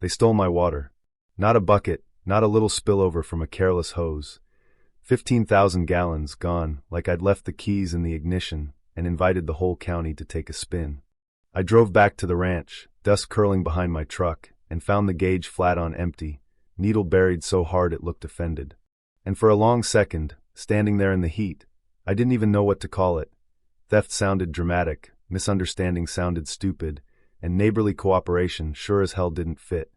They stole my water. Not a bucket, not a little spillover from a careless hose. 15,000 gallons gone, like I'd left the keys in the ignition and invited the whole county to take a spin. I drove back to the ranch, dust curling behind my truck, and found the gauge flat on empty, needle buried so hard it looked offended. And for a long second, standing there in the heat, I didn't even know what to call it. Theft sounded dramatic, misunderstanding sounded stupid, and neighborly cooperation sure as hell didn't fit.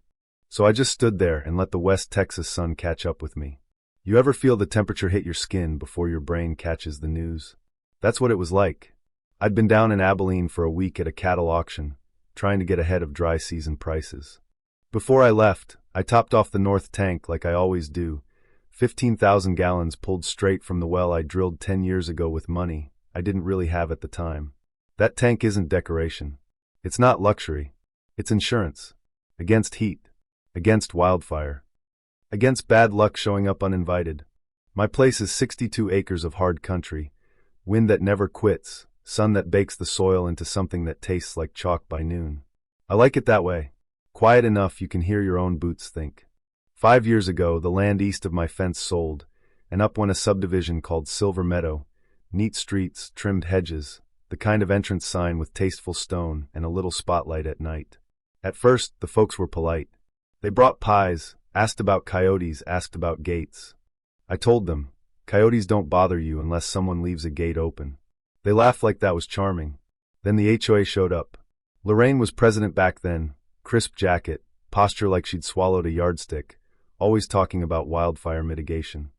So I just stood there and let the West Texas sun catch up with me. You ever feel the temperature hit your skin before your brain catches the news? That's what it was like. I'd been down in Abilene for a week at a cattle auction, trying to get ahead of dry season prices. Before I left, I topped off the north tank like I always do, 15,000 gallons pulled straight from the well I drilled 10 years ago with money I didn't really have at the time. That tank isn't decoration. It's not luxury. It's insurance. Against heat. Against wildfire. Against bad luck showing up uninvited. My place is 62 acres of hard country, wind that never quits, sun that bakes the soil into something that tastes like chalk by noon. I like it that way. Quiet enough you can hear your own boots think. 5 years ago, the land east of my fence sold, and up went a subdivision called Silver Meadow. Neat streets, trimmed hedges, the kind of entrance sign with tasteful stone and a little spotlight at night. At first, the folks were polite. They brought pies, asked about coyotes, asked about gates. I told them, coyotes don't bother you unless someone leaves a gate open. They laughed like that was charming. Then the HOA showed up. Lorraine was president back then, crisp jacket, posture like she'd swallowed a yardstick, always talking about wildfire mitigation.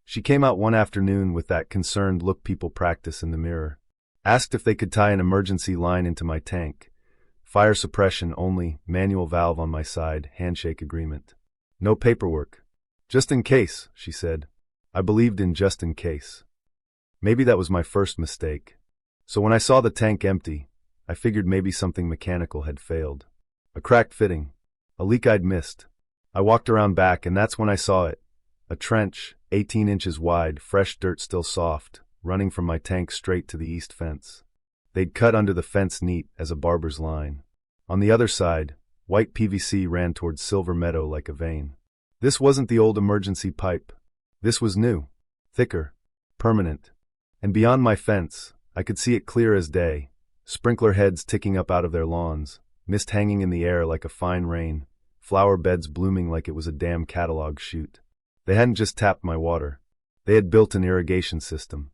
She came out one afternoon with that concerned look people practice in the mirror. Asked if they could tie an emergency line into my tank. Fire suppression only, manual valve on my side, handshake agreement. No paperwork. Just in case, she said. I believed in just in case. Maybe that was my first mistake. So when I saw the tank empty, I figured maybe something mechanical had failed. A cracked fitting. A leak I'd missed. I walked around back and that's when I saw it. A trench, 18 inches wide, fresh dirt still soft, running from my tank straight to the east fence. They'd cut under the fence neat as a barber's line. On the other side, white PVC ran towards Silver Meadow like a vein. This wasn't the old emergency pipe. This was new, thicker, permanent. And beyond my fence, I could see it clear as day, sprinkler heads ticking up out of their lawns, mist hanging in the air like a fine rain, flower beds blooming like it was a damn catalog shoot. They hadn't just tapped my water. They had built an irrigation system.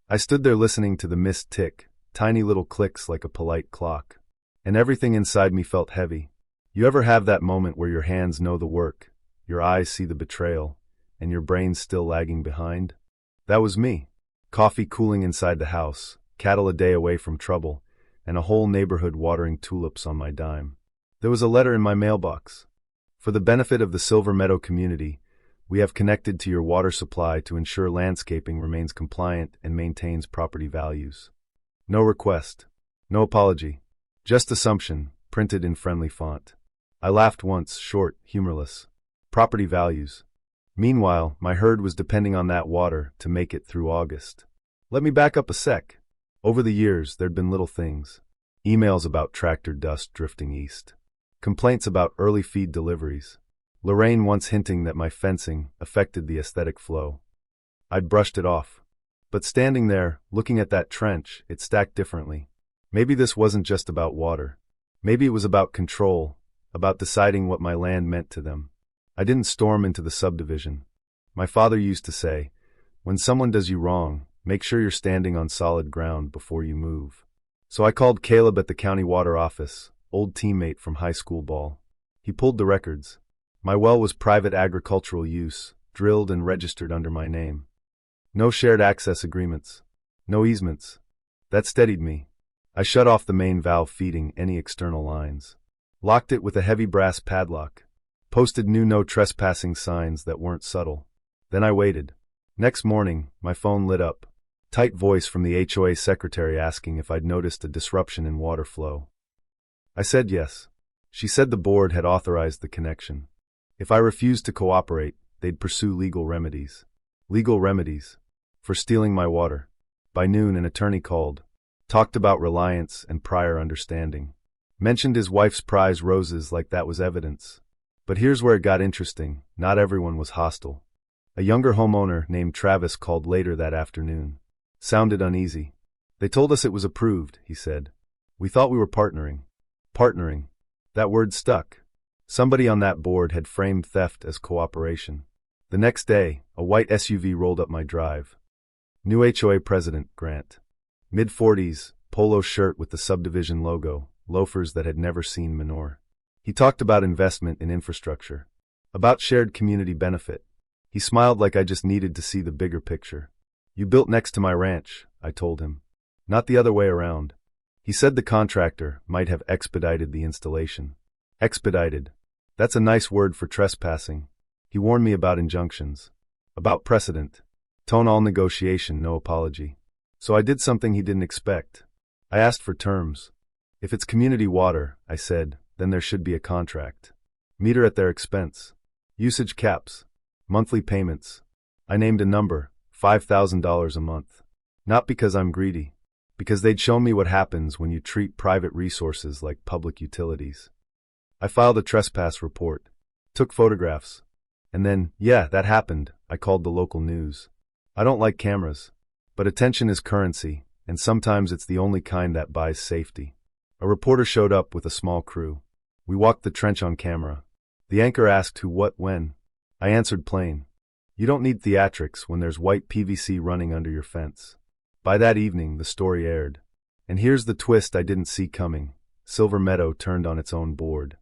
I stood there listening to the mist tick, tiny little clicks like a polite clock. And everything inside me felt heavy. You ever have that moment where your hands know the work, your eyes see the betrayal, and your brain's still lagging behind? That was me. Coffee cooling inside the house, cattle a day away from trouble, and a whole neighborhood watering tulips on my dime. There was a letter in my mailbox. For the benefit of the Silver Meadow community, we have connected to your water supply to ensure landscaping remains compliant and maintains property values. No request. No apology. Just assumption, printed in friendly font. I laughed once, short, humorless. Property values. Meanwhile, my herd was depending on that water to make it through August. Let me back up a sec. Over the years, there'd been little things. Emails about tractor dust drifting east. Complaints about early feed deliveries. Lorraine once hinting that my fencing affected the aesthetic flow. I'd brushed it off. But standing there, looking at that trench, it stacked differently. Maybe this wasn't just about water. Maybe it was about control, about deciding what my land meant to them. I didn't storm into the subdivision. My father used to say, when someone does you wrong, make sure you're standing on solid ground before you move. So I called Caleb at the county water office, old teammate from high school ball. He pulled the records. My well was private agricultural use, drilled and registered under my name. No shared access agreements. No easements. That steadied me. I shut off the main valve feeding any external lines. Locked it with a heavy brass padlock. Posted new no trespassing signs that weren't subtle. Then I waited. Next morning, my phone lit up. Tight voice from the HOA secretary asking if I'd noticed a disruption in water flow. I said yes. She said the board had authorized the connection. If I refused to cooperate, they'd pursue legal remedies. Legal remedies. For stealing my water. By noon, an attorney called. Talked about reliance and prior understanding. Mentioned his wife's prize roses like that was evidence. But here's where it got interesting. Not everyone was hostile. A younger homeowner named Travis called later that afternoon. Sounded uneasy. They told us it was approved, he said. We thought we were partnering. Partnering. That word stuck. Somebody on that board had framed theft as cooperation. The next day, a white SUV rolled up my drive. New HOA president, Grant. Mid-40s, polo shirt with the subdivision logo, loafers that had never seen manure. He talked about investment in infrastructure. About shared community benefit. He smiled like I just needed to see the bigger picture. You built next to my ranch, I told him. Not the other way around. He said the contractor might have expedited the installation. Expedited. That's a nice word for trespassing. He warned me about injunctions. About precedent. Tone all negotiation, no apology. So I did something he didn't expect. I asked for terms. If it's community water, I said, then there should be a contract. Meter at their expense. Usage caps. Monthly payments. I named a number, $5,000 a month. Not because I'm greedy. Because they'd shown me what happens when you treat private resources like public utilities. I filed a trespass report. Took photographs. And then, yeah, that happened. I called the local news. I don't like cameras. But attention is currency, and sometimes it's the only kind that buys safety. A reporter showed up with a small crew. We walked the trench on camera. The anchor asked who, what, when. I answered plain. You don't need theatrics when there's white PVC running under your fence. By that evening, the story aired. And here's the twist I didn't see coming. Silver Meadow turned on its own board.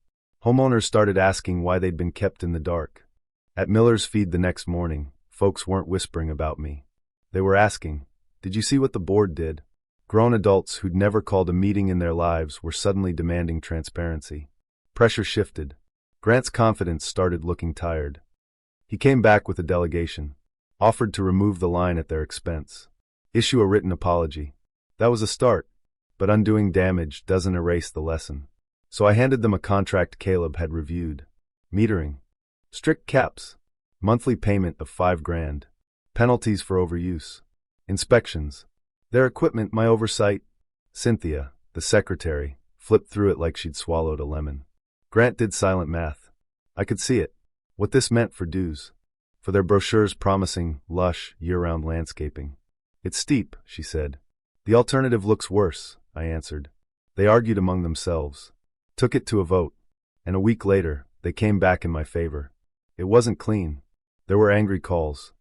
Homeowners started asking why they'd been kept in the dark. At Miller's feed the next morning, folks weren't whispering about me. They were asking, did you see what the board did? Grown adults who'd never called a meeting in their lives were suddenly demanding transparency. Pressure shifted. Grant's confidence started looking tired. He came back with a delegation. Offered to remove the line at their expense. Issue a written apology. That was a start, but undoing damage doesn't erase the lesson. So I handed them a contract Caleb had reviewed. Metering. Strict caps. Monthly payment of $5,000. Penalties for overuse. Inspections. Their equipment, my oversight. Cynthia, the secretary, flipped through it like she'd swallowed a lemon. Grant did silent math. I could see it. What this meant for dues. For their brochures promising lush, year-round landscaping. It's steep, she said. The alternative looks worse, I answered. They argued among themselves. Took it to a vote. And a week later, they came back in my favor. It wasn't clean. There were angry calls.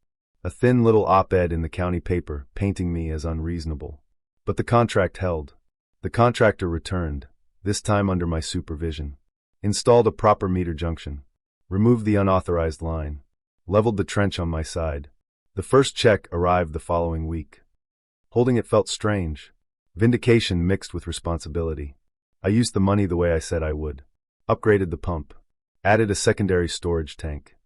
A thin little op-ed in the county paper painting me as unreasonable. But the contract held. The contractor returned, this time under my supervision. Installed a proper meter junction. Removed the unauthorized line. Leveled the trench on my side. The first check arrived the following week. Holding it felt strange. Vindication mixed with responsibility. I used the money the way I said I would. Upgraded the pump. Added a secondary storage tank.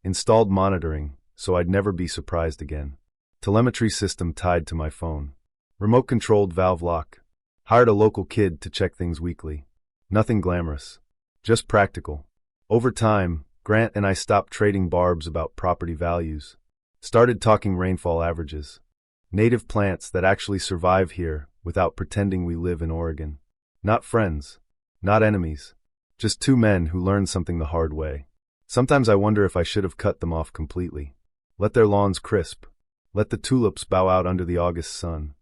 Installed monitoring, so I'd never be surprised again. Telemetry system tied to my phone. Remote-controlled valve lock. Hired a local kid to check things weekly. Nothing glamorous. Just practical. Over time, Grant and I stopped trading barbs about property values. Started talking rainfall averages. Native plants that actually survive here without pretending we live in Oregon. Not friends. Not enemies. Just two men who learned something the hard way. Sometimes I wonder if I should have cut them off completely. Let their lawns crisp. Let the tulips bow out under the August sun.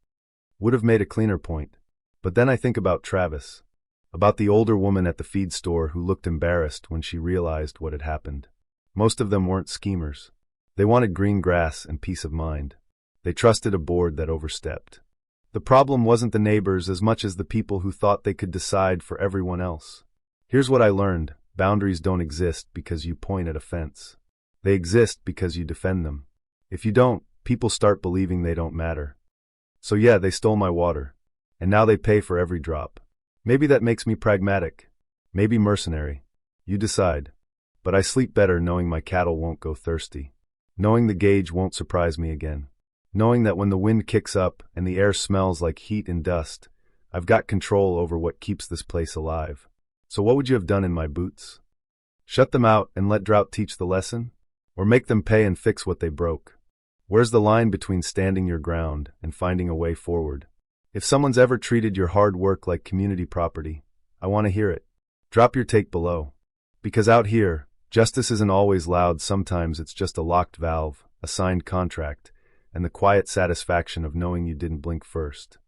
Would have made a cleaner point. But then I think about Travis. About the older woman at the feed store who looked embarrassed when she realized what had happened. Most of them weren't schemers. They wanted green grass and peace of mind. They trusted a board that overstepped. The problem wasn't the neighbors as much as the people who thought they could decide for everyone else. Here's what I learned. Boundaries don't exist because you point at a fence. They exist because you defend them. If you don't, people start believing they don't matter. So yeah, they stole my water. And now they pay for every drop. Maybe that makes me pragmatic. Maybe mercenary. You decide. But I sleep better knowing my cattle won't go thirsty. Knowing the gauge won't surprise me again. Knowing that when the wind kicks up and the air smells like heat and dust, I've got control over what keeps this place alive. So what would you have done in my boots? Shut them out and let drought teach the lesson? Or make them pay and fix what they broke? Where's the line between standing your ground and finding a way forward? If someone's ever treated your hard work like community property, I want to hear it. Drop your take below. Because out here, Justice isn't always loud, sometimes it's just a locked valve, a signed contract, and the quiet satisfaction of knowing you didn't blink first.